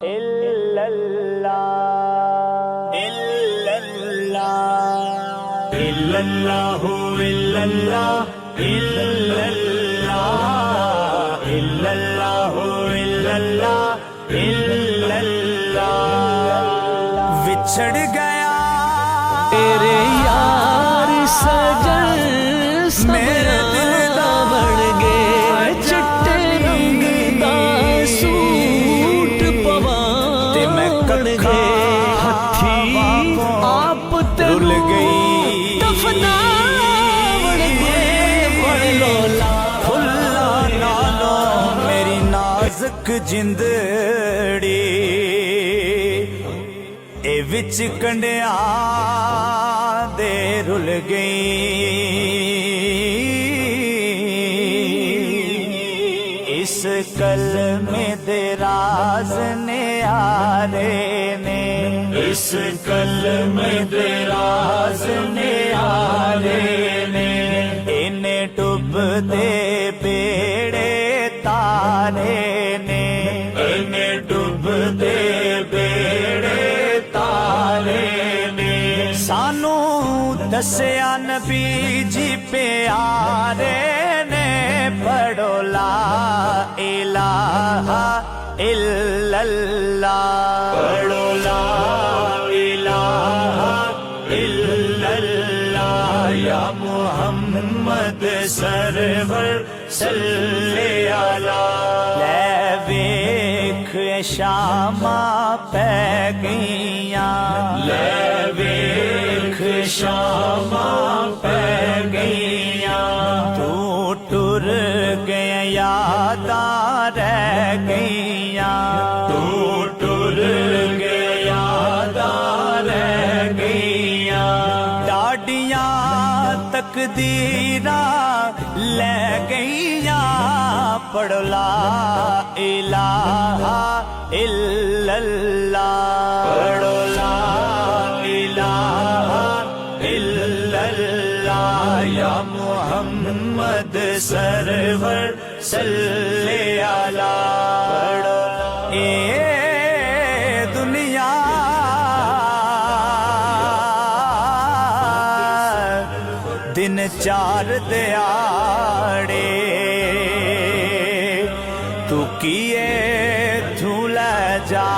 illallah illallah illallahu illallah illallah illallahu illallah illallah ਵਿਛੜ गया तेरे यार सजन मेरे दिल दा बन गए चिट्टे रंग दा सूट पवा ते मैं कखा हथी आप ते रुल गई दफना बन गए बड़लोला फुल्ला नालो मेरी नाजुक जिंदड़ी ए विच कंडिया दे रुल गई इस कलमे दे राज ने आरे ने इस कलमे दे राज ने आरे ने इन्हें डुबदे बेड़े तारे ने इन्हें डुबदे बेड़े तारे ने सानू दस्या नबी जी प्यारे ने पढ़ो ला इलाहा इल्लल्लाह पढ़ो ला इलाहा इल्लल्लाह या मुहम्मद सरवर सल्ले अला ले वेख शामा पै गईयां ले वेख शामा पै गईयां तू टुर गया यादां रह गईयां तू टुर गया यादां रह गईयां डाडियां तकदीरा ले गईयां पढ़ो ला इलाहा इल्लल्लाह पढ़ो ला इलाहा इल्लल्लाह या मुहम्मद सरवर सल्ले अला पढ़ो ए दुनिया दिन चार दिहाड़े तू किए तू ले जा